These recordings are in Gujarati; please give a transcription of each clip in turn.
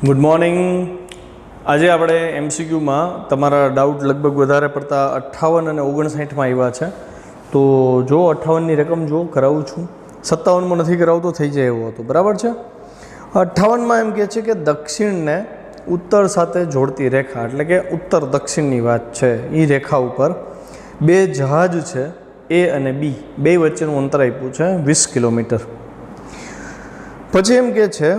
Good morning. આજે આપણે એમસીક્યુમાં તમારા ડાઉટ લગભગ વધારે પડતા 58 અને 59માં આવ્યા છે. તો જો 58ની રકમ જો કરાવું છું, 57માં નથી કરાવતો, થઈ જાય એવો હતો, બરાબર છે. 58માં એમ કહે છે કે દક્ષિણને ઉત્તર સાથે જોડતી રેખા, એટલે કે ઉત્તર દક્ષિણની વાત છે. એ રેખા ઉપર બે જહાજ છે, એ અને બી, બે વચ્ચેનું અંતર આપ્યું છે 20 કિલોમીટર. પછી એમ કહે છે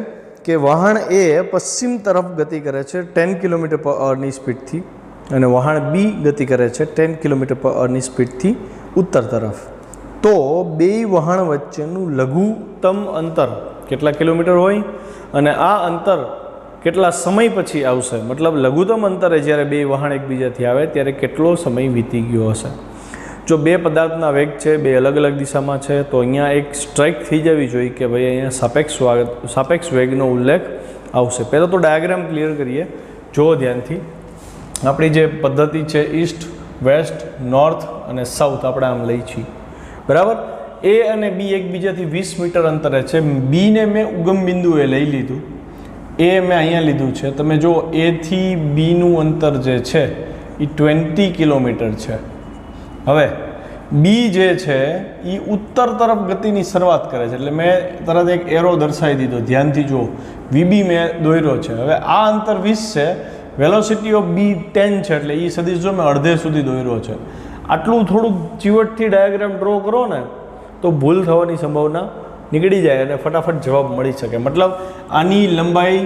કે વહાણ એ પશ્ચિમ તરફ ગતિ કરે છે 10 કિલોમીટર પર અવરની સ્પીડથી, અને વહાણ બી ગતિ કરે છે 10 કિલોમીટર પર અવરની સ્પીડથી ઉત્તર તરફ. તો બે વહાણ વચ્ચેનું લઘુત્તમ અંતર કેટલા કિલોમીટર હોય અને આ અંતર કેટલા સમય પછી આવશે, મતલબ લઘુત્તમ અંતરે જ્યારે બે વહાણ એકબીજાથી આવે ત્યારે કેટલો સમય વીતી ગયો હશે. જો બે પદાર્થના વેગ છે, બે અલગ અલગ દિશામાં છે, તો અહીંયા એક સ્ટ્રાઇક થઈ જવી જોઈએ કે ભાઈ અહીંયા સાપેક્ષ વેગનો ઉલ્લેખ આવશે. પહેલાં તો ડાયાગ્રામ ક્લિયર કરીએ, જો ધ્યાનથી. આપણી જે પદ્ધતિ છે ઈસ્ટ, વેસ્ટ, નોર્થ અને સાઉથ આપણે આમ લઈ છીએ, બરાબર. એ અને બી એકબીજાથી 20 મીટર અંતરે છે. બીને મેં ઉગમ બિંદુએ લઈ લીધું, એ મેં અહીંયા લીધું છે. તમે જો એથી બીનું અંતર જે છે એ 20 કિલોમીટર છે. હવે બી જે છે એ ઉત્તર તરફ ગતિની શરૂઆત કરે છે, એટલે મેં તરત એક એરો દર્શાવી દીધો, ધ્યાનથી જુઓ. વીબી મેં દોર્યો છે. હવે આ અંતર 20 છે, વેલોસિટી ઓફ બી 10 છે, એટલે એ સદીશ જો મેં અડધે સુધી દોર્યો છે. આટલું થોડુંક ચીવટથી ડાયાગ્રામ ડ્રો કરો ને તો ભૂલ થવાની સંભાવના નીકળી જાય અને ફટાફટ જવાબ મળી શકે. મતલબ આની લંબાઈ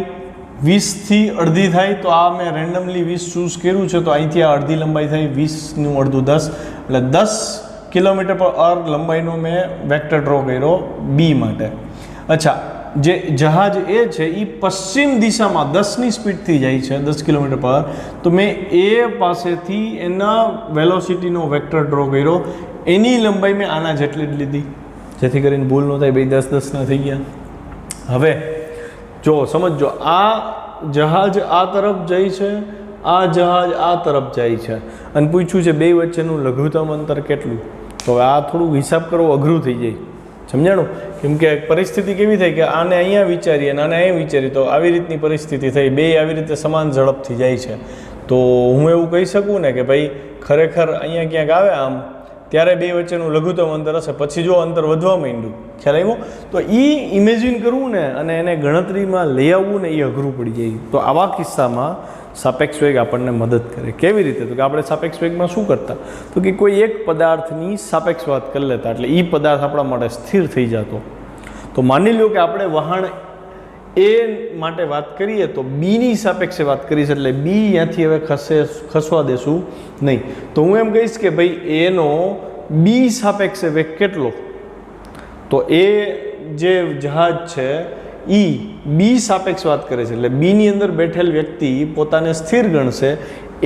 20થી અડધી થાય, તો આ મેં રેન્ડમલી 20 ચૂઝ કર્યું છે, તો અહીંથી આ અડધી લંબાઈ થાય, 20નું અડધું 10, એટલે 10 કિલોમીટર પર અવર લંબાઈનો મેં વેક્ટર ડ્રો કર્યો બી માટે. અચ્છા, જે જહાજ એ છે એ પશ્ચિમ દિશામાં 10ની સ્પીડથી જાય છે, 10 કિલોમીટર પર અવર, તો મેં એ પાસેથી એના વેલોસિટીનો વેક્ટર ડ્રો કર્યો. એની લંબાઈ મેં આના જેટલી જ લીધી, જેથી કરીને ભૂલ ન થાય. ભાઈ 10-10 ના થઈ ગયા. હવે જો સમજો, આ જહાજ આ તરફ જાય છે, આ જહાજ આ તરફ જાય છે, અને પૂછ્યું છે બે વચ્ચેનું લઘુત્તમ અંતર કેટલું. તો આ થોડુંક હિસાબ કરવો અઘરું થઈ જાય, સમજાણું? કેમ કે પરિસ્થિતિ કેવી થાય કે આને અહીંયા વિચારીએ અને આને અહીંયા વિચારીએ, તો આવી રીતની પરિસ્થિતિ થઈ, બે આવી રીતે સમાન ઝડપથી જાય છે. તો હું એવું કહી શકું ને કે ભાઈ ખરેખર અહીંયા ક્યાંક આવે આમ, ત્યારે બે વચ્ચેનું લઘુત્તમ અંતર હશે. પછી જો અંતર વધવા માંડ્યું, ખ્યાલ આવ્યો, તો એ ઇમેજિન કરવું ને અને એને ગણતરીમાં લઈ આવવું ને એ અઘરું પડી જાય. તો આવા કિસ્સામાં સાપેક્ષ વેગ આપણને મદદ કરે. કેવી રીતે? તો કે આપણે સાપેક્ષ વેગમાં શું કરતા, તો કે કોઈ એક પદાર્થની સાપેક્ષ વાત કરી લેતા, એટલે એ પદાર્થ આપણા માટે સ્થિર થઈ જતો. તો માની લો કે આપણે વહાણ એ માટે વાત કરીએ તો બીની સાપેક્ષે વાત કરીશ, એટલે બી ત્યાંથી હવે ખસવા દેશું નહીં. તો હું એમ કહીશ કે ભાઈ એનો બી સાપેક્ષે વેગ કેટલો, તો એ જે જહાજ છે એ બી સાપેક્ષ વાત કરે છે, એટલે બીની અંદર બેઠેલ વ્યક્તિ પોતાને સ્થિર ગણશે.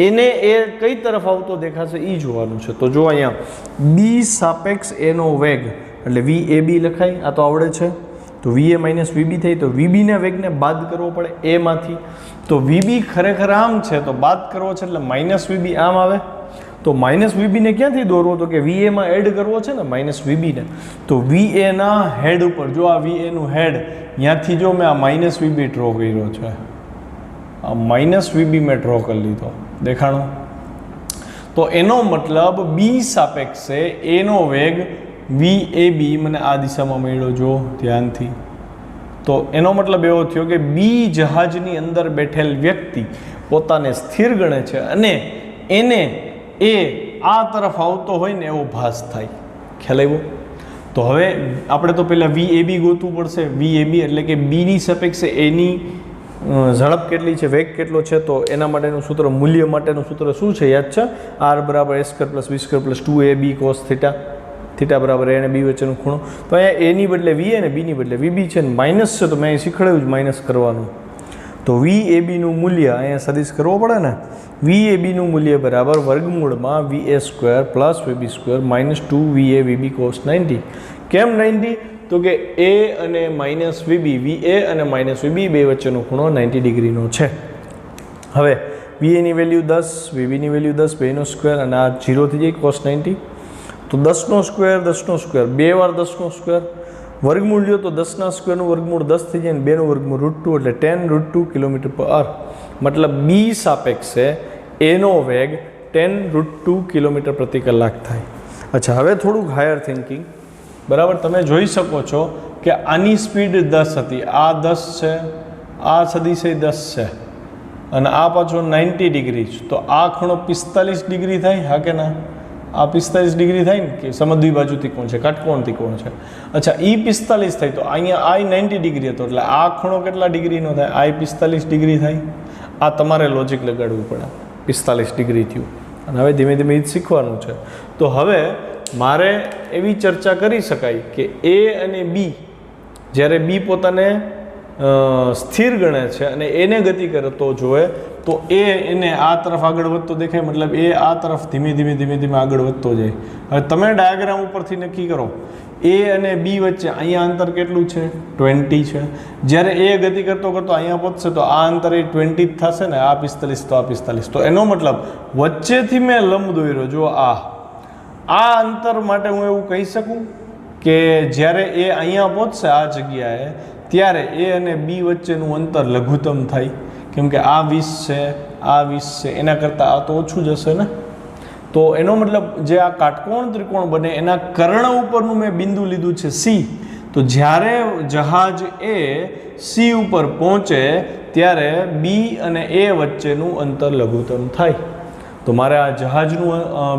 એને એ કઈ તરફ આવતો દેખાશે એ જોવાનું છે. તો જો અહીંયા બી સાપેક્ષ એનો વેગ, એટલે વી એ બી લખાય, આ તો આવડે છે. તો વી એ માઇનસ વીબી થઈ, તો વીબીના વેગને બાદ કરવો પડે એમાંથી. તો વીબી ખરેખર આમ છે, તો બાદ કરવો છે, એટલે માઇનસ વીબી આમ આવે. તો માઇનસ વીબીને ક્યાંથી દોરવો, તો કે વી એમાં એડ કરવો છે ને માઇનસ વીબીને. તો વી એના હેડ ઉપર, જો આ વી એનું હેડ, ત્યાંથી જો મેં આ માઇનસ વીબી ડ્રો કર્યો છે, આ માઇનસ વીબી મેં ડ્રો કરી લીધો, દેખાણો? તો એનો મતલબ બી સાપેક્ષે એનો વેગ વી એ બી મને આ દિશામાં મળ્યો, જો ધ્યાનથી. તો એનો મતલબ એવો થયો કે બી જહાજની અંદર બેઠેલ વ્યક્તિ પોતાને સ્થિર ગણે છે અને એને એ આ તરફ આવતો હોય ને એવો ભાસ થાય. ખ્યાલ આવ્યો? તો હવે આપણે તો પહેલાં વી એ બી ગોતવું પડશે. વી એ બી એટલે કે બીની સાપેક્ષે એની ઝડપ કેટલી છે, વેગ કેટલો છે. તો એના માટેનું સૂત્ર, મૂલ્ય માટેનું સૂત્ર શું છે, યાદ છે? આર બરાબર A square plus B square plus 2ab cos theta. Theta બરાબર એ અને બી વચ્ચેનો ખૂણો. તો અહીંયા એની બદલે વી અને બીની બદલે વીબી છે, ને માઇનસ છે, તો મેં અહીં શીખવાડ્યું જ માઇનસ કરવાનું. તો વી એ બીનું મૂલ્ય અહીંયા સદીશ કરવો પડે ને. વી એ બીનું મૂલ્ય બરાબર વર્ગમૂળમાં V A square plus VB square minus 2 V A VB cos 90. કેમ 90? તો કે એ અને માઇનસ વીબી, વી એ અને માઇનસ વીબી બે વચ્ચેનો ખૂણો 90 ડિગ્રીનો છે. હવે વી એની વેલ્યુ 10, વીબીની વેલ્યુ 10, બેનો સ્ક્વેર, અને આ 0 થઈ જાય કોસ 90. તો 10નો સ્ક્વેર 10નો સ્ક્વેર, બે વાર 10નો સ્ક્વેર, વર્ગમૂળ લ્યો તો 10ના સ્ક્વેરનું વર્ગમૂળ 10 થઈ જાય ને 2નું વર્ગમૂળ √2 એટલે 10 √2 km/h. મતલબ બી સાપેક્ષે એનો વેગ 10 √2 km/કલાક થાય. અચ્છા, હવે થોડુંક હાયર થિંકિંગ. બરાબર, તમે જોઈ શકો છો કે આની સ્પીડ 10 હતી, આ 10 છે, આ સદિશ 10 છે અને આ પાછો 90 ડિગ્રી છે, તો આ ખૂણો 45 ડિગ્રી થાય, હા કે ના? આ 45 ડિગ્રી થાય ને, કે સમદ્વિ બાજુ ત્રિકોણ છે, કાટકોણ ત્રિકોણ છે. અચ્છા, ઈ 45 થાય તો અહીંયા આ 90 ડિગ્રી હતો, એટલે આ ખૂણો કેટલા ડિગ્રીનો થાય? આ 45 ડિગ્રી થાય. આ તમારે લોજિક લગાડવું પડે. 45 ડિગ્રી થયું અને હવે ધીમે ધીમે એ જ શીખવાનું છે. તો હવે મારે એવી ચર્ચા કરી શકાય કે એ અને બી, જ્યારે બી પોતાને સ્થિર ગણે છે અને એને ગતિ કરતો જોવે તો એને આ તરફ આગળ વધતો દેખાય, મતલબ એ આ તરફ ધીમે ધીમે ધીમે ધીમે આગળ વધતો જાય. હવે તમે ડાયાગ્રામ ઉપરથી નક્કી કરો એ અને બી વચ્ચે અહીંયા અંતર કેટલું છે? 20 છે. જ્યારે એ ગતિ કરતો કરતો અહીંયા પહોંચશે તો આ અંતર એ 20 જ થશે ને, આ 45 તો આ 45. તો એનો મતલબ વચ્ચેથી મેં લંબ દોર્યો, જો આ અંતર માટે હું એવું કહી શકું કે જ્યારે એ અહીંયા પહોંચશે આ જગ્યાએ, ત્યારે એ અને બી વચ્ચેનું અંતર લઘુત્તમ થાય. કેમ કે આ 20 છે, આ 20 છે, એના કરતાં આ તો ઓછું જ હશે ને. તો એનો મતલબ જે આ કાટકોણ ત્રિકોણ બને એના કર્ણ ઉપરનું મેં બિંદુ લીધું છે સી. તો જ્યારે જહાજ એ સી ઉપર પહોંચે ત્યારે બી અને એ વચ્ચેનું અંતર લઘુત્તમ થાય. તો મારે આ જહાજનું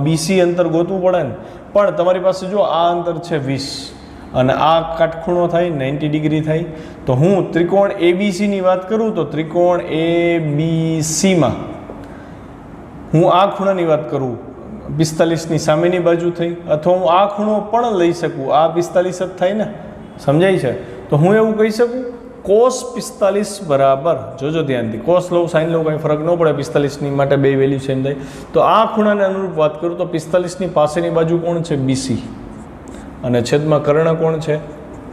બીસી અંતર ગોતવું પડે ને. પણ તમારી પાસે જો આ અંતર છે 20 અને આ કાટખૂણો થાય 90 ડિગ્રી થાય. તો હું ત્રિકોણ એબીસીની વાત કરું તો ત્રિકોણ એબીસીમાં હું આ ખૂણાની વાત કરું, 45ની સામેની બાજુ થઈ, અથવા હું આ ખૂણો પણ લઈ શકું, આ 45 જ થાય ને, સમજાય છે? તો હું એવું કહી શકું cos 45 બરાબર, જોજો ધ્યાનથી, cos લઉં સાઇન લઉં કંઈ ફરક ન પડે, 45ની માટે બે વેલ્યુ સેમ થાય. તો આ ખૂણાને અનુરૂપ વાત કરું તો 45ની પાસેની બાજુ કોણ છે? બીસી, અને છેદમાં કર્ણ કોણ છે?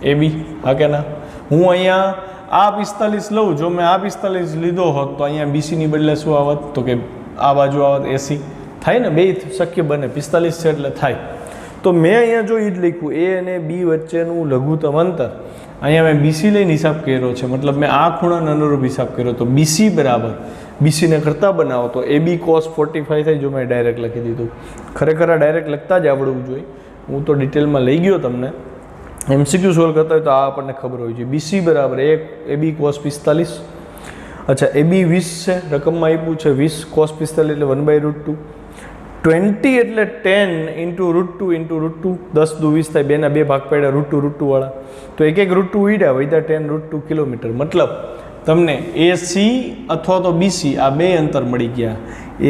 એબી, હા કે ના? હું અહીંયા આ 45 લઉં, જો મેં આ 45 લીધો હોત તો અહીંયા બીસીની બદલે શું આવત? તો કે આ બાજુ આવત એસી. થાય ને, બે શક્ય બને, 45 છે એટલે થાય. તો મેં અહીંયા જો એ જ લખ્યું એ અને બી વચ્ચેનું લઘુત્તમ અંતર, અહીંયા મેં બીસી લઈને હિસાબ કર્યો છે, મતલબ મેં આ ખૂણાને અનુરૂપ હિસાબ કર્યો. તો બીસી બરાબર, બીસીને કરતાં બનાવો તો એ બી cos 45 થાય. જો મેં ડાયરેક્ટ લખી દીધું, ખરેખર આ ડાયરેક્ટ લખતા જ આવડવું જોઈએ. હું તો ડિટેલમાં લઈ ગયો તમને, MCQ સોલ્વ કરતા હોય તો આ આપણને ખબર હોય છે. બીસી બરાબર એ બી cos 45. અચ્છા, એ બી 20 છે, રકમમાં આપ્યું છે 20, cos 45 એટલે 1/√2. 20 એટલે 10 × √2 10 દુ 20 થાય, બેના બે ભાગ પાડ્યા √2 વાળા, તો એક √2 ઉડ્યા, વૈધા 10 √2 કિલોમીટર. મતલબ તમને એસી અથવા તો બીસી આ બે અંતર મળી ગયા.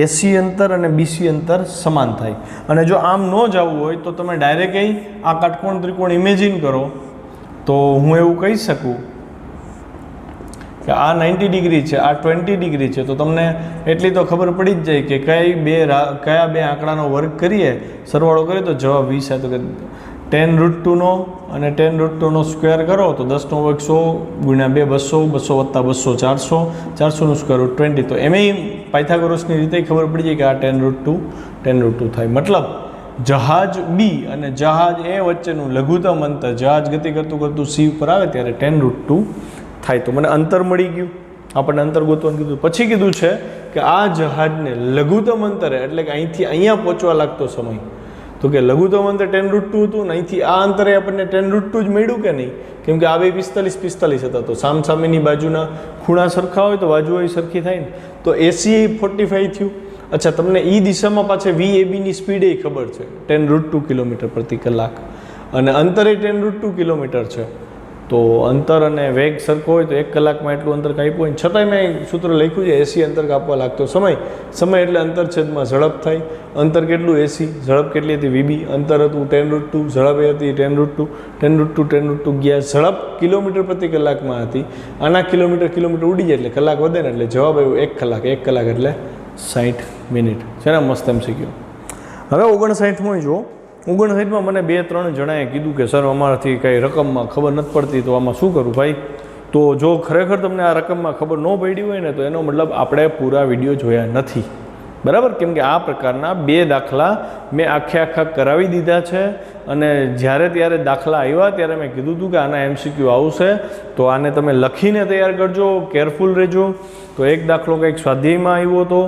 એસી અંતર અને બીસી અંતર સમાન થાય. અને જો આમ ન જવું હોય તો તમે ડાયરેક્ટ આ કાટકોણ ત્રિકોણ ઇમેજિન કરો. તો હું એવું કહી શકું કે આ 90 ડિગ્રી છે, આ 20 ડિગ્રી છે, તો તમને એટલી તો ખબર પડી જ જાય કે કયા બે આંકડાનો વર્ગ કરીએ, સરવાળો કરીએ તો જવાબ 20 આવે. તો કે 10 √2નો અને 10 √2નો સ્ક્વેર કરો તો 10નો વર્ગ 100 ગુણ્યા 2 200, 200 + 200 400, 400નું સ્ક્વેર રૂટ 20. તો એમાંય પાયથાગોરસની રીતે ખબર પડી જાય કે આ 10 √2 થાય. મતલબ જહાજ બી અને જહાજ એ વચ્ચેનું લઘુત્તમ અંતર, જહાજ ગતિ કરતું કરતું સી ઉપર આવે ત્યારે 10 √2 થાય. તો મને અંતર મળી ગયું, આપણને અંતર ગોતવાનું કીધું. પછી કીધું છે કે આ જહાજને લઘુત્તમ અંતરે, એટલે કે અહીંથી અહીંયા પહોંચવા લાગતો સમય, તો કે લઘુત્તમ અંતર 10 √2 હતું ને અહીંથી આ અંતરે આપણને 10 √2 જ મળ્યું કે નહીં? કેમ કે આ બે 45 હતા, તો સામસામેની બાજુના ખૂણા સરખા હોય તો બાજુઓ સરખી થાય ને. તો એસી 45 થયું. અચ્છા, તમને એ દિશામાં પાછા VABની સ્પીડ એ ખબર છે, 10 √2 km/કલાક, અને અંતરે 10 √2 કિલોમીટર છે. તો અંતર અને વેગ સરખો હોય તો 1 કલાકમાં એટલું અંતર કાપ્યું હોય, છતાંય મેં સૂત્ર લખ્યું છે એસી અંતર કાપવા લાગતો સમય એટલે અંતર છેદમાં ઝડપ થાય. અંતર કેટલું? એસી. ઝડપ કેટલી હતી? VB. અંતર હતું 10 √2, ઝડપ એ હતી 10 √2. 10 √2 ગયા, ઝડપ km/કલાકમાં હતી. આના કિલોમીટર ઉડી જાય એટલે કલાક વધે ને, એટલે જવાબ આવ્યો 1 કલાક. 1 કલાક એટલે 60 મિનિટ. છે ને, મસ્ત MCQ. હવે 59માં જો 59માં મને 2-3 જણાએ કીધું કે સર અમારાથી કંઈ રકમમાં ખબર નથી પડતી, તો આમાં શું કરું ભાઈ? તો જો ખરેખર તમને આ રકમમાં ખબર ન પડી હોય ને તો એનો મતલબ આપણે પૂરા વિડીયો જોયા નથી. બરાબર, કેમ કે આ પ્રકારના 2 દાખલા મેં આખા કરાવી દીધા છે અને જ્યારે ત્યારે દાખલા આવ્યા ત્યારે મેં કીધું હતું કે આના MCQ આવશે, તો આને તમે લખીને તૈયાર કરજો, કેરફુલ રહેજો. તો એક દાખલો કંઈક સ્વાધ્યાયમાં આવ્યો હતો,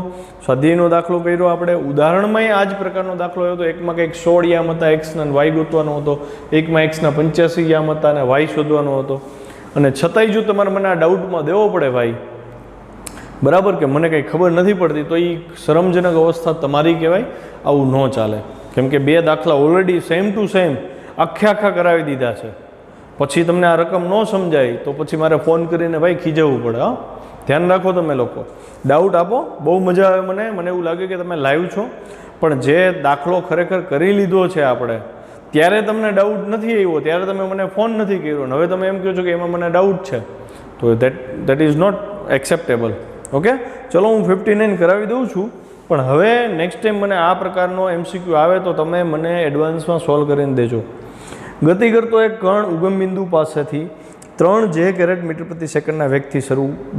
સ્વાધ્યાયનો દાખલો કર્યો આપણે. ઉદાહરણમાં આ જ પ્રકારનો દાખલો આવ્યો હતો. એકમાં કંઈક 16 યામ હતા, એક્સના અને વાય ગોતવાનો હતો. એકમાં એક્સના 85 યામ હતા અને વાય શોધવાનો હતો. અને છતાંય જો તમારે મને આ ડાઉટમાં દેવો પડે ભાઈ, બરાબર, કે મને કંઈ ખબર નથી પડતી, તો એ શરમજનક અવસ્થા તમારી કહેવાય. આવું ન ચાલે, કેમ કે 2 દાખલા ઓલરેડી સેમ ટુ સેમ આખા કરાવી દીધા છે. પછી તમને આ રકમ ન સમજાય તો પછી મારે ફોન કરીને ભાઈ ખીજવવું પડે. હા, ધ્યાન રાખો તમે લોકો, ડાઉટ આપો. બહુ મજા આવે મને એવું લાગે કે તમે લાઈવ છો, પણ જે દાખલો ખરેખર કરી લીધો છે આપણે, ત્યારે તમને ડાઉટ નથી આવ્યો, ત્યારે તમે મને ફોન નથી કર્યો, હવે તમે એમ કહો છો કે એમાં મને ડાઉટ છે, તો that is not acceptable. Okay, ચલો હું 59 કરાવી દઉં છું, પણ હવે નેક્સ્ટ ટાઈમ મને આ પ્રકારનો MCQ આવે તો તમે મને એડવાન્સમાં સોલ્વ કરીને દેજો. ગતિ કરતો એક કણ ઉગમ બિંદુ પાસેથી 3 J કેરેટ મીટર પ્રતિ સેકન્ડના વેગથી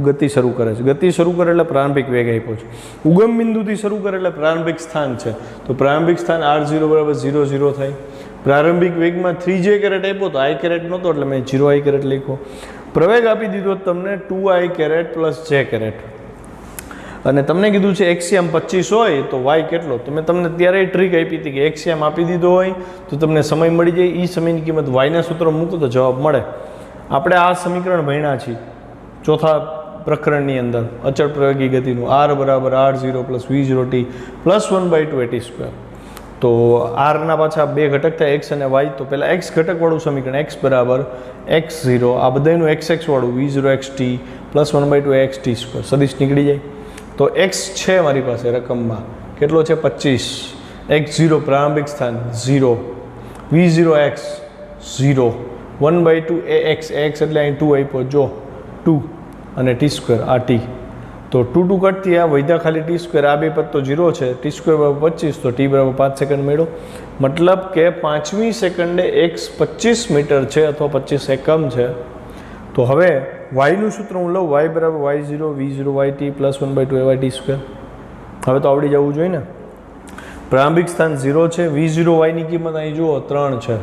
ગતિ શરૂ કરે છે. ગતિ શરૂ કરે એટલે પ્રારંભિક વેગ આપ્યો છે. ઉગમ બિંદુથી શરૂ કરે એટલે પ્રારંભિક સ્થાન છે, તો પ્રારંભિક સ્થાન R0 બરાબર 0 0 થાય. પ્રારંભિક વેગમાં 3 J કેરેટ આપ્યો તો I કેરેટ નહોતો એટલે મેં 0 I કેરેટ લખ્યો. પ્રવેગ આપી દીધો તમને 2 I caret plus J caret, અને તમને કીધું છે એક્સિયમ 25 હોય તો વાય કેટલો. તો મેં તમને ત્યારે ટ્રીક આપી હતી કે એક્સિયમ આપી દીધો હોય તો તમને સમય મળી જાય, એ સમયની કિંમત વાયના સૂત્ર મૂકો તો જવાબ મળે. આપણે આ સમીકરણ ભણ્યા છીએ ચોથા પ્રકરણની અંદર અચળ પ્રવેગી ગતિનું, R બરાબર R0 plus V0t plus 1/2 AT². તો આરના પાછા 2 ઘટક થાય, એક્સ અને વાય. તો પહેલાં એક્સ ઘટકવાળું સમીકરણ એક્સ બરાબર x0, આ બધાનું xx વાળું V0xt પ્લસ 1/2 AXT², સદીશ નીકળી જાય. તો x છે મારી પાસે રકમમાં કેટલો છે 25, x0 પ્રારંભિક સ્થાન 0, V0x 0, 1/2 ax, ax એટલે અહીં 2 આપ્યો જો 2 અને t² આ t. તો 2 2 કટથી આ વૈધા ખાલી t², આ 2 પદ તો 0 છે, t² બરાબર 25, તો t બરાબર 5 સેકન્ડ મેળો. મતલબ કે 5મી સેકન્ડે x 25 મીટર છે અથવા 25 એકમ છે. તો હવે વાયનું સૂત્ર હું લઉં, y બરાબર y0 V0 yt plus 1/2 AYT². હવે તો આવડી જવું જોઈએ ને. પ્રારંભિક સ્થાન 0 છે, V0 yની કિંમત અહીં જુઓ 3 છે,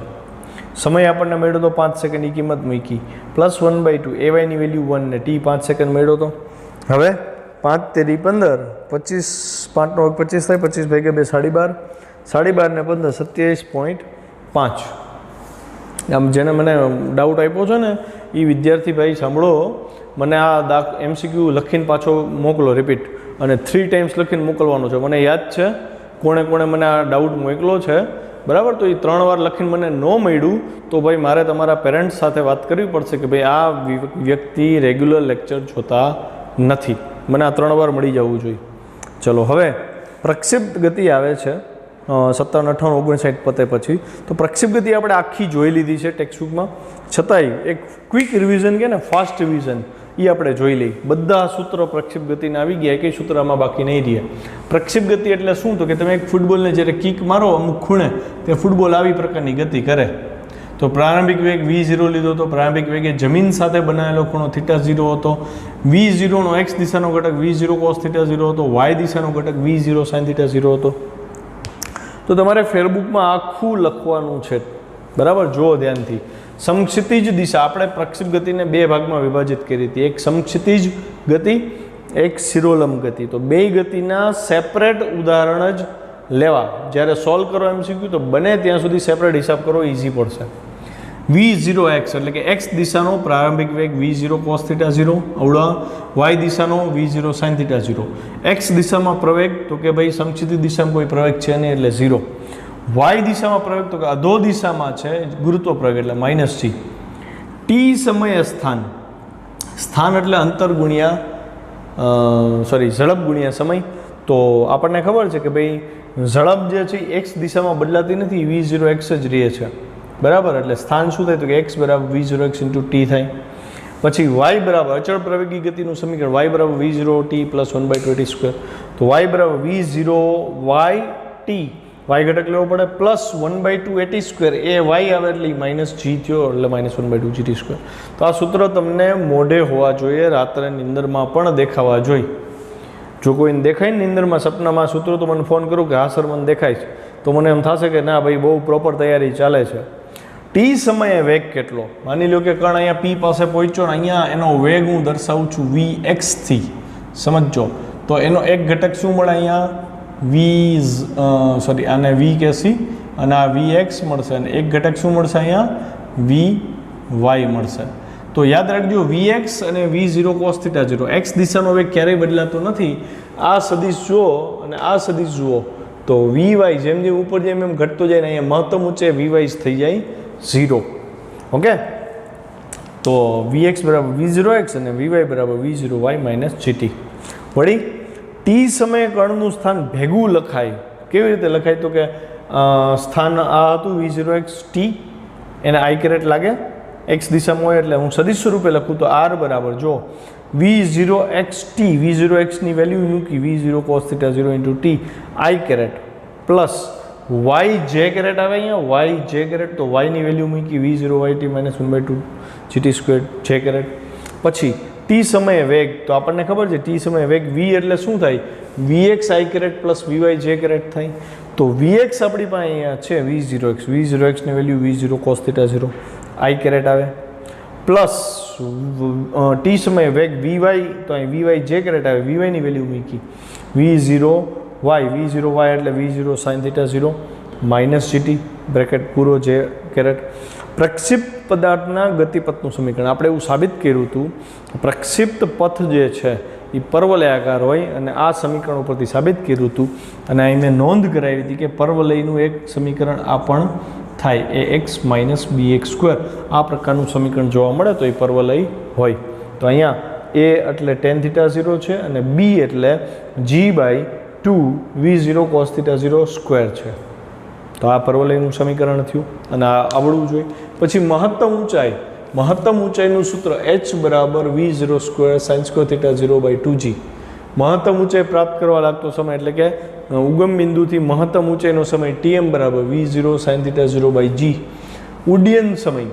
સમય આપણને મેળવ્યો તો 5 સેકન્ડની કિંમત મૂકી, પ્લસ 1/2 AYની વેલ્યુ 1 ને t 5 સેકન્ડ મેળવ્યો તો. હવે 5 તેરી 15, 25 5 નો 25 થાય, 25 ભાગ્યા 2 12, 12 ને 15 27.5. આમ જેને મને ડાઉટ આપ્યો છે ને એ વિદ્યાર્થી ભાઈ સાંભળો, મને આ MCQ લખીને પાછો મોકલો રિપીટ, અને 3 ટાઈમ્સ લખીને મોકલવાનો છે. મને યાદ છે કોણે મને આ ડાઉટ મોકલો છે, બરાબર. તો એ 3 વાર લખીને મને ન મળ્યું તો ભાઈ મારે તમારા પેરેન્ટ્સ સાથે વાત કરવી પડશે કે ભાઈ આ વ્યક્તિ રેગ્યુલર લેક્ચર જોતા નથી, મને આ 3 વાર મળી જવું જોઈએ. ચલો હવે પ્રક્ષિપ્ત ગતિ આવે છે 57 58 59 પતે પછી. તો પ્રક્ષિપ્ત ગતિ આપણે આખી જોઈ લીધી છે ટેક્સ્ટબુકમાં, છતાંય એક ક્વિક રિવિઝન કે ને ફાસ્ટ રિવિઝન એ આપણે જોઈ લઈ. બધા સૂત્રો પ્રક્ષિપ્ત ગતિને આવી ગયા, કંઈ સૂત્ર આમાં બાકી નહીં રહે. પ્રક્ષિપ્ત ગતિ એટલે શું? તો કે તમે એક ફૂટબોલને જ્યારે કિક મારો અમુક ખૂણે તે ફૂટબોલ આવી પ્રકારની ગતિ કરે. તો પ્રારંભિક વેગ V0 લીધો હતો, પ્રારંભિક વેગે જમીન સાથે બનાવેલો ખૂણો θ0 હતો, V0નો x દિશાનો ઘટક V0 cos θ0 હતો, y દિશાનો ઘટક V0 sin θ0 હતો. તો તમારે ફેરબુકમાં આખું લખવાનું છે, બરાબર. જુઓ ધ્યાનથી. સમક્ષિતિજ દિશા આપણે પ્રક્ષિપ્ત ગતિને 2 ભાગમાં વિભાજિત કરી હતી, એક સમક્ષિતિજ ગતિ, એક શિરોલંબ ગતિ. તો 2 ગતિના સેપરેટ ઉદાહરણ જ લેવા. જ્યારે સોલ્વ કરો MCQ તો બને ત્યાં સુધી સેપરેટ હિસાબ કરો, ઇઝી પડશે. V0x એટલે કે x દિશાનો પ્રારંભિક વેગ V0 cos θ0 અવળા, y દિશાનો V0 sin θ0. x દિશામાં પ્રવેગ તો કે ભાઈ સમક્ષિતિજ દિશામાં કોઈ પ્રવેગ છે નહીં એટલે 0. y દિશામાં પ્રવેગ તો કે અધો દિશામાં છે, ગુરુત્વ પ્રવેગ એટલે -g. t સમયે સ્થાન, સ્થાન એટલે અંતર ગુણ્યા ઝડપ ગુણ્યા સમય. તો આપણને ખબર છે કે ભાઈ ઝડપ જે છે x દિશામાં બદલાતી નથી, V0x જ રહે છે, બરાબર. એટલે સ્થાન શું થાય તો કે x બરાબર V0x × t થાય. પછી y બરાબર અચળ પ્રવેગી ગતિનું સમીકરણ, y બરાબર V0t પ્લસ 1/2 AT². તો y બરાબર V0yt, y ઘટક લેવો પડે, પ્લસ 1/2 AT², એ y આવે એટલે -g થયો એટલે -1/2 GT². તો આ સૂત્ર તમને મોઢે હોવા જોઈએ, રાત્રે નિંદરમાં પણ દેખાવા જોઈએ. જો કોઈને દેખાય ને નિંદરમાં સપનામાં સૂત્રો તો મને ફોન કરું કે હા સર મને દેખાય છે, તો મને એમ થશે કે ના ભાઈ બહુ પ્રોપર તૈયારી ચાલે છે. ટી સમયે વેગ કેટલો? માની લો કે કણ અહીંયા પી પાસે પહોંચ્યો ને અહીંયા એનો વેગ હું દર્શાવું છું Vx થી, સમજો. તો એનો એક ઘટક શું મળે અહીંયા આને વી કહેશી અને આ Vx મળશે, અને એક ઘટક શું મળશે અહીંયા Vy મળશે. તો યાદ રાખજો Vx અને V0 cos θ 0, x દિશાનો વેગ ક્યારેય બદલાતો નથી. આ સદિશ જુઓ અને આ સદિશ જુઓ તો Vy જેમ જેમ ઉપર જેમ એમ ઘટતો જાય ને અહીંયા મહત્તમ ઊંચે Vy થઈ જાય 0. ઓકે, તો Vx બરાબર V0x અને Vy બરાબર V0y માઇનસ GT. વળી ટી સમયે કણનું સ્થાન ભેગું લખાય. કેવી રીતે લખાય? તો કે સ્થાન આ હતું V0x t, એને આઈ કેરેટ લાગે x દિશામાં હોય એટલે હું સદિશ સ્વરૂપે લખું તો r બરાબર જો V0x t, V0x ની વેલ્યુ મૂકી V0 cos θ 0 into t I caret plus y j caret આવે અહીંયા y j કેરેટ, તો y ની વેલ્યુ મૂકી V0 yt minus 1/2 GT square j caret. પછી ટી સમયે વેગ, તો આપણને ખબર છે ટી સમયે વેગ v એટલે શું થાય? Vx i caret plus Vy j caret થાય. તો Vx આપણી પાસે અહીંયા છે V0x, V0x ની વેલ્યુ V0 cos θ 0 આઈ કેરેટ આવે પ્લસ ટી સમયે વેગ Vy, તો અહીં Vy j કેરેટ આવે, Vy ની વેલ્યુ મૂકી V0y એટલે V0 sin θ 0 minus GT bracket પૂરો j કેરેટ. પ્રક્ષિપ્ત પદાર્થના ગતિપથનું સમીકરણ આપણે એવું સાબિત કર્યું હતું, પ્રક્ષિપ્ત પથ જે છે એ પર્વલયાકાર હોય અને આ સમીકરણ ઉપરથી સાબિત કર્યું હતું. અને અહીં મેં નોંધ કરાવી હતી કે પર્વલયનું એક સમીકરણ આ પણ થાય ax માઇનસ bx સ્ક્વેર, આ પ્રકારનું સમીકરણ જોવા મળે તો એ પર્વલય હોય. તો અહીંયા a એટલે tan θ 0 છે અને b એટલે g/2 V0 cos θ 0 સ્ક્વેર છે. તો આ પર્વલયનું સમીકરણ થયું અને આ આવડવું જોઈએ. પછી મહત્તમ ઊંચાઈનું સૂત્ર h બરાબર V0 square sin square θ 0/2g. મહત્તમ ઊંચાઈ પ્રાપ્ત કરવા લાગતો સમય એટલે કે ઉગમ બિંદુથી મહત્તમ ઊંચાઈનો સમય Tm બરાબર V0 sin θ 0/g. ઉડ્ડયન સમય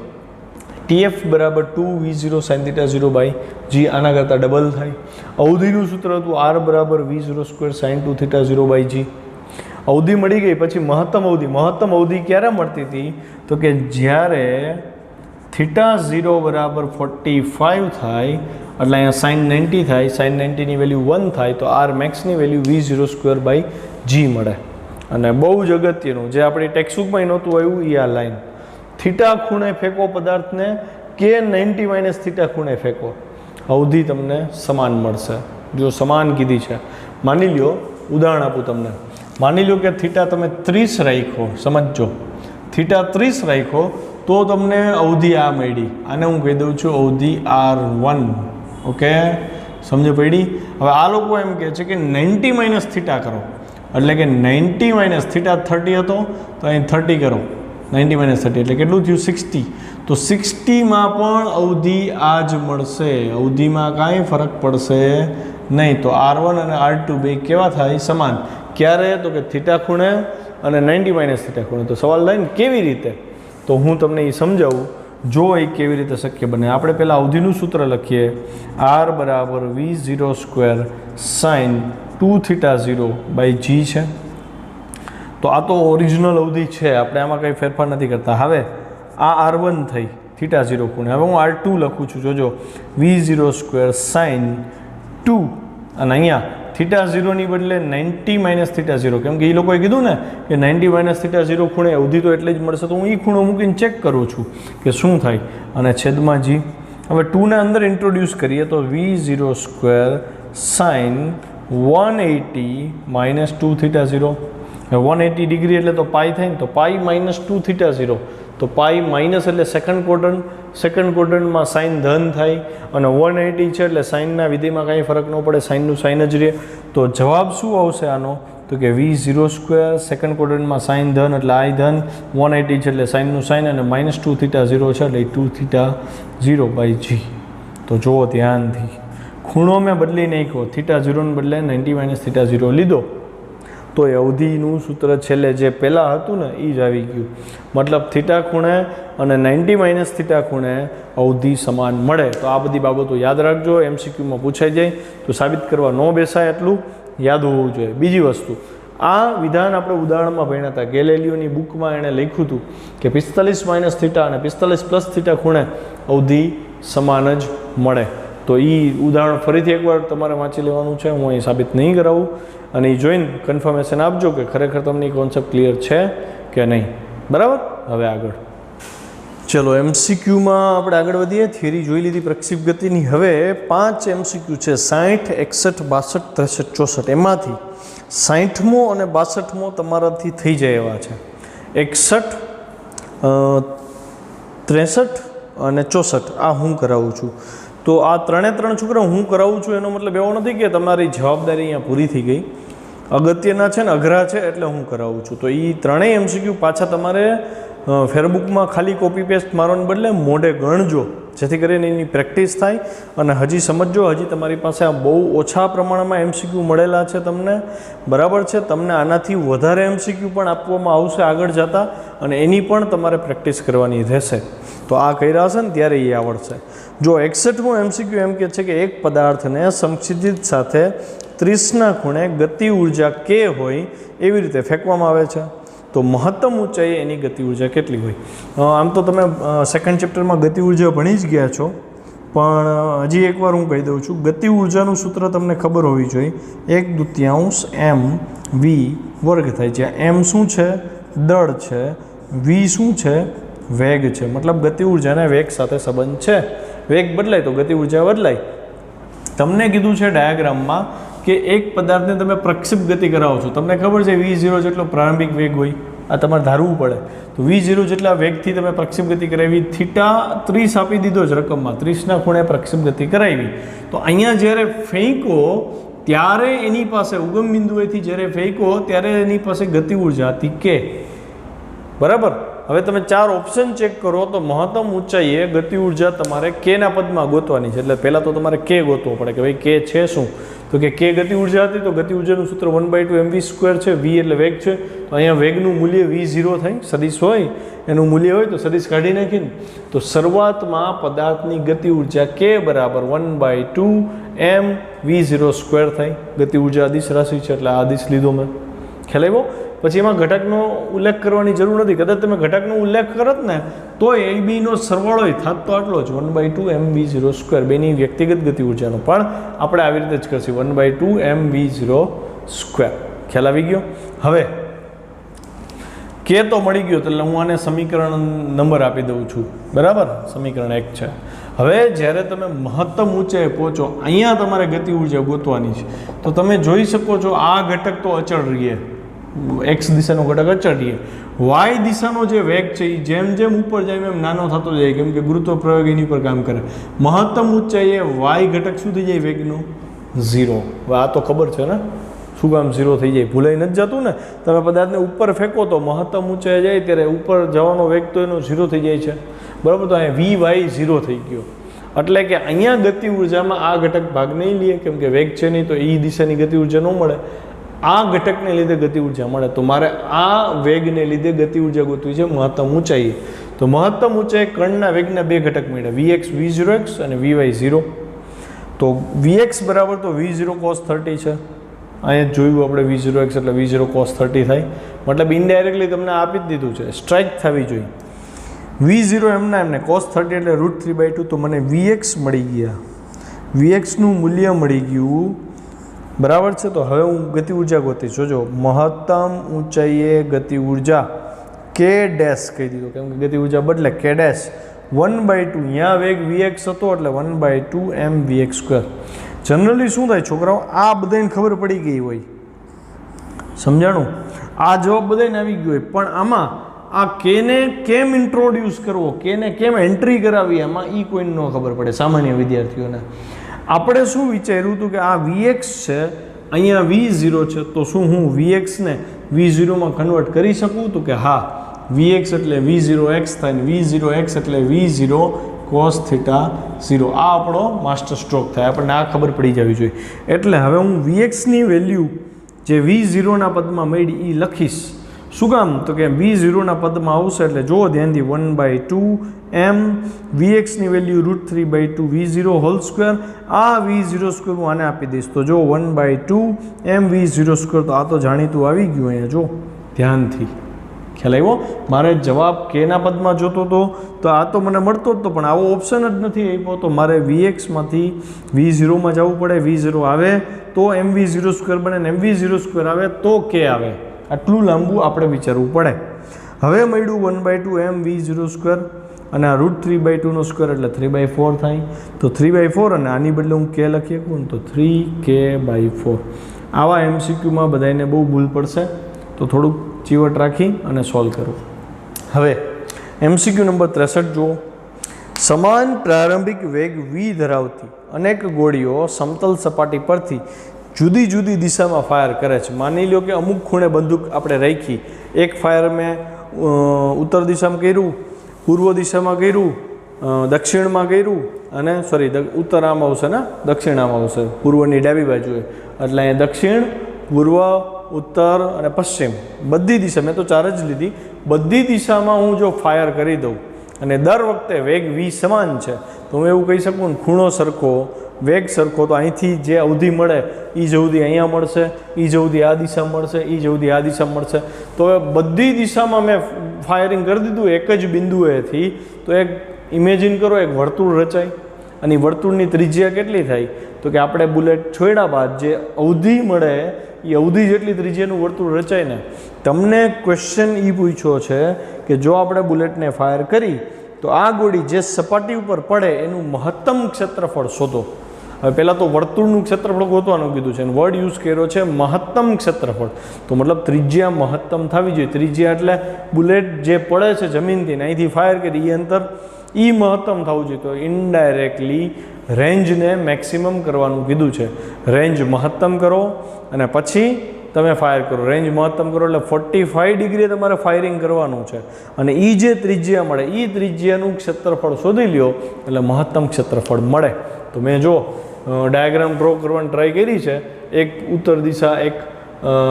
Tf બરાબર 2 V0 sin θ 0/g, આના કરતાં ડબલ થાય. અવધિનું સૂત્ર હતું r બરાબર V0 સ્ક્વેર sin 2 θ 0/g. અવધિ મળી ગઈ. પછી મહત્તમ અવધિ ક્યારે મળતી હતી? તો કે જ્યારે θ 0 બરાબર 45 થાય એટલે અહીંયા sin 90 થાય, sin 90 ની વેલ્યુ 1 થાય તો r મેક્સની value V0 square by g મળે. અને બહુ જ અગત્યનું જે આપણી ટેક્સ્ટબુકમાં નહોતું આવ્યું એ આ લાઈન, થીટા ખૂણે ફેંકો પદાર્થને કે 90 માઇનસ થીટા ખૂણે ફેંકો, અવધિ તમને સમાન મળશે. જો સમાન કીધી છે, માની લ્યો ઉદાહરણ આપું તમને, માની લો કે થીટા તમે 30 રાખ્યો, સમજો થીટા 30 રાખ્યો તો તમને અવધિ આ મળી. આને હું કહી દઉં છું અવધિ R1. ઓકે, સમજ પડી? હવે આ લોકો એમ કહે છે કે 90 માઇનસ થીટા કરો, એટલે કે 90 માઇનસ થીટા 30 હતો તો અહીં 30 કરો, 90 માઇનસ 30 એટલે કેટલું થયું 60. તો 60માં પણ અવધિ આ જ મળશે, અવધિમાં કાંઈ ફરક પડશે નહીં. તો R1 અને R2 બે કેવા થાય? સમાન. ક્યારે? તો કે થીટા ખૂણે અને 90 માઇનસ થીટા ખૂણે. તો સવાલ થાય ને કેવી રીતે? તો હું તમને એ સમજાવું, જો એ કેવી રીતે શક્ય બને. આપણે પહેલાં અવધિનું સૂત્ર લખીએ, r બરાબર V0 સ્ક્વેર સાઇન 2 θ 0/g છે. તો આ તો ઓરિજિનલ અવધિ છે, આપણે આમાં કંઈ ફેરફાર નથી કરતા. હવે આ R1 થઈ થીટા 0 ખૂણે, હવે હું R2 લખું છું, જોજો V0 સ્ક્વેર સાઇન 2 અને અહીંયા થીટા 0ની બદલે 90 માઇનસ થીટા 0, કેમ કે એ લોકોએ કીધું ને કે 90 માઇનસ થીટા 0 ખૂણે અવધિ તો એટલે જ મળશે, તો હું એ ખૂણો મૂકીને ચેક કરું છું કે શું થાય. અને છેદમાં g. હવે 2 ને અંદર ઇન્ટ્રોડ્યુસ કરીએ તો V0 square sign 180 minus 2 θ 0. 180 degree એટલે તો પાઈ થાય ને, તો પાઈ માઇનસ 2 θ 0. તો પાઈ માઇનસ એટલે સેકન્ડ ક્વોડ્રન્ટમાં સાઇન ધન થાય અને 180 છે એટલે સાઇનના વિધેયમાં કાંઈ ફરક ન પડે, સાઇનનું સાઇન જ રહે. તો જવાબ શું આવશે આનો? તો કે V0 સ્ક્વેર સેકન્ડ ક્વોડ્રન્ટમાં સાઇન ધન એટલે આઈ ધન, 180 છે એટલે સાઇનનું સાઇન અને માઇનસ 2 θ 0 છે એટલે 2 θ 0/g. તો જુઓ ધ્યાનથી, ખૂણો મેં બદલી નાખ્યો, θ 0ને બદલે 90 માઇનસ θ 0 લીધો. તો એ અવધિનું સૂત્ર છેલ્લે જે પહેલાં હતું ને એ જ આવી ગયું. મતલબ થીટા ખૂણે અને 90 માઇનસ થીટા ખૂણે અવધિ સમાન મળે. તો આ બધી બાબતો યાદ રાખજો, MCQમાં પૂછાઈ જાય તો સાબિત કરવા ન બેસાય એટલું યાદ હોવું જોઈએ. બીજી વસ્તુ, આ વિધાન આપણે ઉદાહરણમાં ભણ્યા હતા. ગેલેલિયોની બુકમાં એણે લખ્યું હતું કે 45 માઇનસ થીટા અને 45 પ્લસ થીટા ખૂણે અવધિ સમાન જ મળે. તો એ ઉદાહરણ ફરીથી એકવાર તમારે વાંચી લેવાનું છે, હું અહીં સાબિત નહીં કરાવું. અને એ જોઈને કન્ફર્મેશન આપજો કે ખરેખર તમને કોન્સેપ્ટ ક્લિયર છે કે નહીં. બરાબર. હવે આગળ ચલો MCQમાં આપણે આગળ વધીએ. થિયરી જોઈ લીધી પ્રક્ષેપ ગતિની. હવે 5 MCQ છે, 60, 61, 62, 63, 64. એમાંથી 60મો અને 62મો તમારાથી થઈ જાય એવા છે. 61, 63 અને 64 આ હું કરાવું છું. તો આ ત્રણે છોકરા હું કરાવું છું એનો મતલબ એવો નથી કે તમારી જવાબદારી અહીંયા પૂરી થઈ ગઈ. અગત્યના છે ને અઘરા છે એટલે હું કરાવું છું. તો એ ત્રણેય MCQ પાછા તમારે ફેરબુકમાં ખાલી કોપી પેસ્ટ મારવાને બદલે મોઢે ગણજો, જેથી કરીને એની પ્રેક્ટિસ થાય. અને હજી સમજો, હજી તમારી પાસે આ બહુ ઓછા પ્રમાણમાં MCQ મળેલા છે તમને. બરાબર છે. તમને આનાથી વધારે MCQ પણ આપવામાં આવશે આગળ જતાં, અને એની પણ તમારે પ્રેક્ટિસ કરવાની રહેશે. તો આ કર્યા હશે ને ત્યારે એ આવડશે. જો 61મો MCQ એમ કહે છે કે એક પદાર્થને સમક્ષિતિજ સાથે 30ના ખૂણે ગતિ ઉર્જા k હોય એવી રીતે ફેંકવામાં આવે છે. તો મહત્તમ ઊંચાઈએ એની ગતિ ઉર્જા કેટલી હોય? આમ તો તમે સેકન્ડ ચેપ્ટરમાં ગતિ ઉર્જા ભણી જ ગયા છો, પણ હજી એકવાર હું કહી દઉં છું. ગતિ ઉર્જાનું સૂત્ર તમને ખબર હોવી જોઈએ. 1/2 mv વર્ગ થાય. જ્યાં m શું છે? દળ છે. v શું છે? વેગ છે. મતલબ ગતિ ઉર્જાને વેગ સાથે સંબંધ છે. વેગ બદલાય તો ગતિ ઉર્જા બદલાય. તમને કીધું છે ડાયાગ્રામમાં કે એક પદાર્થને તમે પ્રક્ષેપ ગતિ કરાવો છો. તમને ખબર છે v0 જેટલો પ્રારંભિક વેગ હોય, આ તમારે ધારવું પડે. તો v0 જેટલા વેગથી તમે પ્રક્ષેપ ગતિ કરાવી. થીટા 30 આપી દીધો જ રકમમાં, 30ના ખૂણે પ્રક્ષેપ ગતિ કરાવી. તો અહીંયા જ્યારે ફેંકો ત્યારે એની પાસે ઉગમ બિંદુએથી જ્યારે ફેંકો ત્યારે એની પાસે ગતિ ઉર્જા હતી k. બરાબર. હવે તમે 4 ઓપ્શન ચેક કરો તો મહત્તમ ઊંચાઈએ ગતિ ઉર્જા તમારે કેના પદમાં ગોતવાની છે. એટલે પહેલાં તો તમારે કે ગોતવો પડે કે ભાઈ કે છે શું? તો કે ગતિ ઉર્જા હતી તો ગતિ ઉર્જાનું સૂત્ર 1/2 mv² છે. v એટલે વેગ છે. તો અહીંયા વેગનું મૂલ્ય v0 થાય. સદિશ હોય એનું મૂલ્ય હોય તો સદિશ કાઢી નાખીને. તો શરૂઆતમાં પદાર્થની ગતિ ઉર્જા k બરાબર 1/2 mv02 થાય. ગતિ ઉર્જા અદિશ રાશિ છે એટલે આ અદિશ લીધો મેં. ખ્યાલ આવ્યો? પછી એમાં ઘટકનો ઉલ્લેખ કરવાની જરૂર નથી. કદાચ તમે ઘટકનો ઉલ્લેખ કરત ને તો એ બીનો સરવાળો થાત તો આટલો જ 1/2 mv02. બેની વ્યક્તિગત ગતિ ઉર્જાનો પણ આપણે આવી રીતે જ કરશું 1/2 mv02. ખ્યાલ આવી ગયો? હવે કે તો મળી ગયો એટલે હું આને સમીકરણ નંબર આપી દઉં છું. બરાબર. સમીકરણ 1 છે. હવે જ્યારે તમે મહત્તમ ઊંચાઈએ પહોંચો અહીંયા તમારે ગતિ ઉર્જા ગોતવાની છે. તો તમે જોઈ શકો છો આ ઘટક તો અચળ રહીએ, x દિશાનો ઘટક અચળ રહીએ. y દિશાનો જે વેગ છે એ જેમ જેમ ઉપર જાય એમ નાનો થતો જાય, કેમ કે ગુરુત્વ પ્રયોગ એની પર કામ કરે. મહત્તમ ઊંચાઈએ y ઘટક શું થઈ જાય? વેગનો 0. આ તો ખબર છે ને શું કામ 0 થઈ જાય? ભૂલાઈ નથી જતું ને? તમે પદાર્થને ઉપર ફેંકો તો મહત્તમ ઊંચાઈએ જાય ત્યારે ઉપર જવાનો વેગ તો એનો 0 થઈ જાય છે. બરાબર. તો અહીંયા vy 0 થઈ ગયો. એટલે કે અહીંયા ગતિ ઉર્જામાં આ ઘટક ભાગ નહીં લે, કેમ કે વેગ છે નહીં તો એ દિશાની ગતિ ઉર્જા ન મળે. આ ઘટકને લીધે ગતિ ઉર્જા મળે. તો મારે આ વેગને લીધે ગતિ ઉર્જા ગોતવી છે મહત્તમ ઊંચાઈએ. તો મહત્તમ ઊંચાઈએ કણના વેગના બે ઘટક મળ્યા, vx v0x અને vy 0. તો vx બરાબર તો v0 cos 30 છે. અહીંયા જોયું આપણે v0x એટલે v0 cos 30 થાય. મતલબ ઇનડાયરેક્ટલી તમને આપી જ દીધું છે, સ્ટ્રાઇક થવી જોઈએ. v0 એમને cos 30 એટલે √3/2. તો મને vx મળી ગયા, vxનું મૂલ્ય મળી ગયું. બરાબર છે. તો હવે હું ગતિ ઉર્જા ગોતીશ. જોજો મહત્તમ ઊંચાઈએ ગતિ ઉર્જા k ડેશ કહી દીધો, કેમ કે ગતિ ઉર્જા બદલે k ડેશ 1/2. અહીંયા વેગ vx હતો એટલે 1/2 mvx². જનરલી શું થાય છોકરાઓ, આ બધાને ખબર પડી ગઈ હોય, સમજાણું? આ જવાબ બધાને આવી ગયો હોય, પણ આમાં આ કેને કેમ ઇન્ટ્રોડ્યુસ કરવો, કેને કેમ એન્ટ્રી કરાવી, આમાં એ કોઈને ન ખબર પડે સામાન્ય વિદ્યાર્થીઓને. આપણે શું વિચાર્યું હતું કે આ vx છે, અહીંયા v0 છે, તો શું હું vxને v0માં કન્વર્ટ કરી શકું? તો કે હા, vx એટલે v0x થાય ને v0x એટલે v0 cos θ 0. આ આપણો માસ્ટર સ્ટ્રોક થાય, આપણને આ ખબર પડી જવી જોઈએ. એટલે હવે હું vxની વેલ્યુ જે V0ના પદમાં મળી એ લખીશ. શું કામ? તો કે V0ના પદમાં આવશે એટલે જો ધ્યાનથી 1/2 m Vxની વેલ્યુ √3/2 V0 હોલ સ્ક્વેર. આ V0 સ્ક્વેર હું આને આપી દઈશ તો જો 1/2 m V0 સ્ક્વેર. તો આ તો જાણીતું આવી ગયું અહીંયા જો ધ્યાનથી ખ્યાલ આવ્યો. મારે જવાબ કેના પદમાં જોતો હતો તો આ તો મને મળતો જ તો પણ આવો ઓપ્શન જ નથી આપ્યો તો મારે Vxમાંથી V0માં જવું પડે. V0 આવે તો mV0 સ્ક્વેર બને ને mV0 સ્ક્વેર આવે તો કે આવે. આટલું લાંબુ આપણે વિચારવું પડે. હવે મળ્યું 1/2 m V0 સ્ક્વેર અને આ √3/2 નો સ્ક્વેર એટલે 3/4 થાય. તો 3/4 અને આની બદલે હું કે લખી શકું તો 3k/4. આવા MCQમાં બધાને બહુ ભૂલ પડશે તો થોડુંક ચીવટ રાખી અને સોલ્વ કરો. હવે MCQ નંબર 63 જુઓ. સમાન પ્રારંભિક વેગ v ધરાવતી અનેક ગોળીઓ સમતલ સપાટી પરથી જુદી જુદી દિશામાં ફાયર કરે છે. માની લો કે અમુક ખૂણે બંદૂક આપણે રાખી. એક ફાયર મેં ઉત્તર દિશામાં કર્યું, પૂર્વ દિશામાં કર્યું, દક્ષિણમાં કર્યું અને ઉત્તર આમ આવશે ને દક્ષિણ આમ આવશે પૂર્વની ડાબી બાજુએ. એટલે અહીંયા દક્ષિણ, પૂર્વ, ઉત્તર અને પશ્ચિમ બધી દિશા મેં તો 4 જ લીધી. બધી દિશામાં હું જો ફાયર કરી દઉં અને દર વખતે વેગ v સમાન છે તો હું એવું કહી શકું ને ખૂણો સરખો, વેગ સરખો. તો અહીંથી જે અવધિ મળે એ જ અવધિ અહીંયા મળશે, એ જ અવધિ આ દિશા મળશે, એ જ અવધિ આ દિશા મળશે. તો હવે બધી દિશામાં મેં ફાયરિંગ કરી દીધું એક જ બિંદુએથી. તો એક ઇમેજિન કરો એક વર્તુળ રચાય અને વર્તુળની ત્રિજ્યા કેટલી થાય તો કે આપણે બુલેટ છોડ્યા બાદ જે અવધિ મળે એ અવધિ જેટલી ત્રિજ્યાનું વર્તુળ રચાય ને. તમને ક્વેશ્ચન એ પૂછ્યો છે કે જો આપણે બુલેટને ફાયર કરી તો આ ગોળી જે સપાટી ઉપર પડે એનું મહત્તમ ક્ષેત્રફળ શોધો. હવે પહેલાં તો વર્તુળનું ક્ષેત્રફળ ગોતવાનું કીધું છે અને વર્ડ યુઝ કર્યો છે મહત્તમ ક્ષેત્રફળ. તો મતલબ ત્રિજ્યા મહત્તમ થવી જોઈએ. ત્રિજ્યા એટલે બુલેટ જે પડે છે જમીનથી અહીંથી ફાયર કરી એ અંતર એ મહત્તમ થવું જોઈએ. તો ઇનડાયરેક્ટલી રેન્જને મેક્સિમમ કરવાનું કીધું છે. રેન્જ મહત્તમ કરો અને પછી તમે ફાયર કરો. રેન્જ મહત્તમ કરો એટલે 45 ડિગ્રી તમારે ફાયરિંગ કરવાનું છે અને એ જે ત્રિજ્યા મળે એ ત્રિજ્યાનું ક્ષેત્રફળ શોધી લ્યો એટલે મહત્તમ ક્ષેત્રફળ મળે. તો મેં જો ડાયાગ્રામ ડ્રો કરવાની ટ્રાય કરી છે. એક ઉત્તર દિશા, એક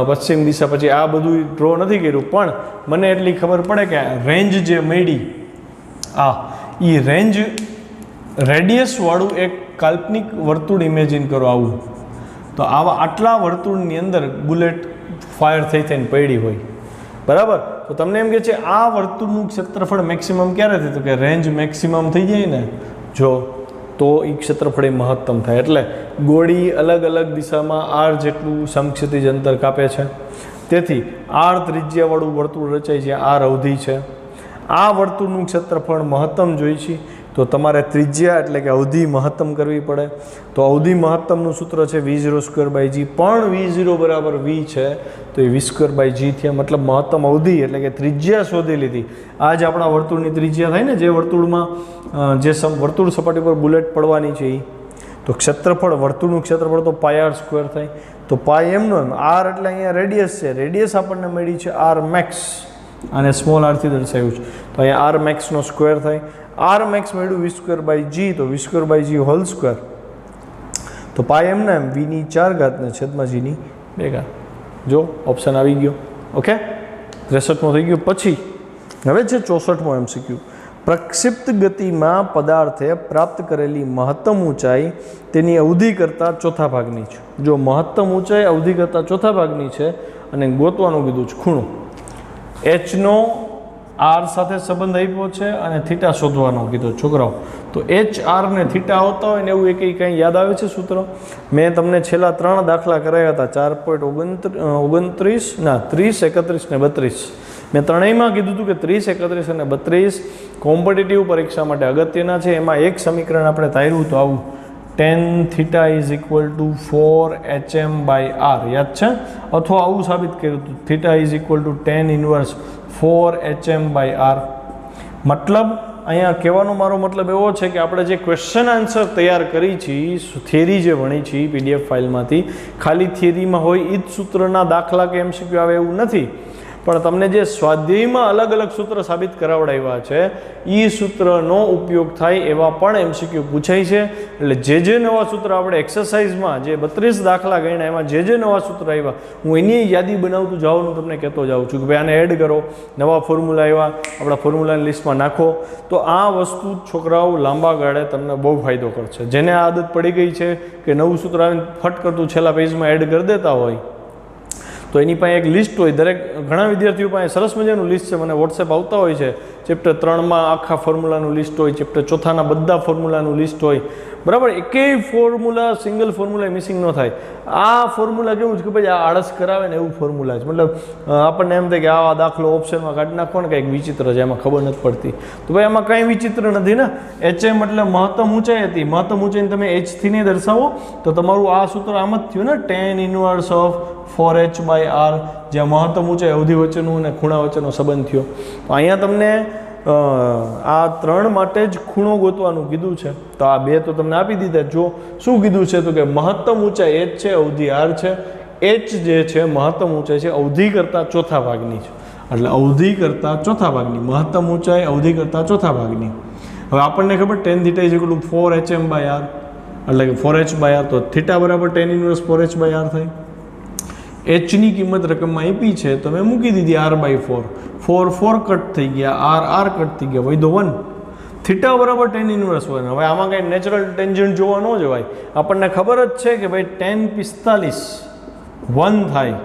પશ્ચિમ દિશા, પછી આ બધું ડ્રો નથી કર્યું પણ મને એટલી ખબર પડે કે રેન્જ જે મળી એ રેન્જ રેડિયસવાળું એક કાલ્પનિક વર્તુળ ઇમેજિન કરો આવું. તો આવા આટલા વર્તુળની અંદર બુલેટ ફાયર થઈને પડી હોય બરાબર. તો તમને એમ કહે છે આ વર્તુળનું ક્ષેત્રફળ મેક્સિમમ ક્યારે થાય તો કે રેન્જ મેક્સિમમ થઈ જાય ને જો તો એ ક્ષેત્રફળ મહત્તમ થાય. એટલે ગોળી અલગ અલગ દિશામાં r જેટલું સમક્ષિતિજ અંતર કાપે છે. તેથી r ત્રિજ્યાવાળું વર્તુળ રચાય છે. r અવધિ છે. આ વર્તુળનું ક્ષેત્રફળ મહત્તમ જોઈએ છે તો તમારે ત્રિજ્યા એટલે કે અવધિ મહત્તમ કરવી પડે. તો અવધિ મહત્તમનું સૂત્ર છે V0²/g. પણ V0 બરાબર v છે તો એ v²/g થયા. મતલબ મહત્તમ અવધિ એટલે કે ત્રિજ્યા શોધી લીધી. આ જ આપણા વર્તુળની ત્રિજ્યા થાય ને જે વર્તુળમાં જે વર્તુળ સપાટી પર બુલેટ પડવાની છે એ. તો ક્ષેત્રફળ વર્તુળનું ક્ષેત્રફળ તો πr² થાય. તો પાય એમનો એમ r એટલે અહીંયા રેડિયસ છે. રેડિયસ આપણને મળી છે r મેક્સ અને સ્મોલ r થી દર્શાવ્યું છે. તો અહીંયા r મેક્સનો સ્ક્વેર થાય. r મેક્સ મળ્યું v²/g તો v²/g હોલ સ્ક્વેર. તો પાય એમને એમ v⁴ ને છેદમાં g⁴. જો ઓપ્શન આવી ગયો. ઓકે 63મો થઈ ગયો. પછી હવે છે 64મો MCQ. પ્રક્ષિપ્ત ગતિમાં પદાર્થે પ્રાપ્ત કરેલી મહત્તમ ઊંચાઈ તેની અવધિ કરતાં ચોથા ભાગની છે. જો મહત્તમ ઊંચાઈ અવધિ કરતાં ચોથા ભાગની છે અને ગોતવાનું કીધું છે ખૂણો. h નો r સાથે સંબંધ આપ્યો છે અને થીટા શોધવાનો કીધો છોકરાઓ. તો HR ને થીટા આવતા હોય ને એવું કંઈ યાદ આવે છે સૂત્ર? મેં તમને છેલ્લા 3 દાખલા કરાવ્યા હતા 4.29 ના 30, 31 ને 32. મેં ત્રણેયમાં કીધું હતું કે 30, 31 અને 32 કોમ્પિટિટિવ પરીક્ષા માટે અગત્યના છે. એમાં એક સમીકરણ આપણે ધાર્યું તો આવું tan θ = 4HM/r યાદ છે? અથવા આવું સાબિત કર્યું હતું θ = tan ઇન્વર્સ 4HM/r. મતલબ અહીંયા કહેવાનો મારો મતલબ એવો છે કે આપણે જે ક્વેશ્ચન આન્સર તૈયાર કરી છે થિયરી જે ભણી છે PDF ફાઇલમાંથી ખાલી થિયરીમાં હોય એ જ સૂત્રના દાખલા કે MCQ આવે એવું નથી. પણ તમને જે સ્વાધ્યાયમાં અલગ અલગ સૂત્ર સાબિત કરાવડાવ્યા છે એ સૂત્રનો ઉપયોગ થાય એવા પણ MCQ પૂછાય છે. એટલે જે નવા સૂત્ર આપણે એક્સરસાઇઝમાં જે 32 દાખલા ગણ્યા એમાં જે નવા સૂત્ર આવ્યા હું એની યાદી બનાવતું જવાનું તમને કહેતો જાઉં છું કે ભાઈ આને એડ કરો, નવા ફોર્મ્યુલા આવ્યા આપણા ફોર્મ્યુલાની લિસ્ટમાં નાખો. તો આ વસ્તુ છોકરાઓ લાંબા ગાળે તમને બહુ ફાયદો કરશે. જેને આદત પડી ગઈ છે કે નવું સૂત્ર આવીને ફટ કરતું છેલ્લા પેજમાં એડ કરી દેતા હોય તો એની પાસે એક લિસ્ટ હોય. દરેક ઘણા વિદ્યાર્થીઓ પાસે સરસ મજાનું લિસ્ટ છે, મને વોટ્સએપ આવતા હોય છે. ચેપ્ટર 3માં આખા ફોર્મ્યુલાનું લિસ્ટ હોય, ચેપ્ટર 4ના બધા ફોર્મ્યુલાનું લિસ્ટ હોય, બરાબર. એકેય ફોર્મ્યુલા સિંગલ ફોર્મ્યુલા મિસિંગ ન થાય. આ ફોર્મ્યુલા કેવું છે કે ભાઈ આ આળસ કરાવે ને એવું ફોર્મ્યુલા છે. મતલબ આપણને એમ થાય કે આ દાખલો ઓપ્શનમાં કાઢી નાખો ને કંઈક વિચિત્ર છે, એમાં ખબર નથી પડતી. તો ભાઈ આમાં કાંઈ વિચિત્ર નથી ને. HM એટલે મહત્તમ ઊંચાઈ હતી. મહત્તમ ઊંચાઈને તમે Hથી નહીં દર્શાવો તો તમારું આ સૂત્ર આમ જ થયું ને, tan ઇન્વર્સ ઓફ 4h/r, જ્યાં મહત્તમ ઊંચાઈ અવધિ વચ્ચેનું અને ખૂણા વચ્ચેનો સંબંધ થયો. તો અહીંયા તમને આ 3 માટે જ ખૂણો ગોતવાનું કીધું છે. તો આ 2 તો તમને આપી દીધા. જો શું કીધું છે તો કે મહત્તમ ઊંચાઈ h છે, અવધિ r છે. h જે છે મહત્તમ ઊંચાઈ છે અવધિ કરતાં ચોથા ભાગની છે. એટલે અવધિ કરતાં ચોથા ભાગની, મહત્તમ ઊંચાઈ અવધિ કરતાં ચોથા ભાગની. હવે આપણને ખબર tan θ = 4hm/r, એટલે કે 4h/r, તો θ બરાબર tan ઇન્વર્સ 4h/r થાય. h ની કિંમત રકમમાં આપી છે તો મેં મૂકી દીધી r/4. 4 કટ થઈ ગયા, r કટ થઈ ગયા, વૈધો 1. θ બરાબર tan ઇન્વર્સ 1. હવે આમાં કંઈ નેચરલ ટેન્જન્ટ જોવા ન જવાય. આપણને ખબર જ છે કે ભાઈ tan 45 1 થાય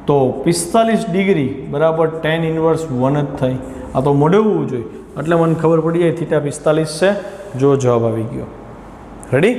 તો 45 ડિગ્રી બરાબર tan ઇન્વર્સ 1 જ થાય. આ તો મોઢે હોવું જોઈએ એટલે મને ખબર પડી જાય θ 45 છે. જો જવાબ આવી ગયો. રેડી?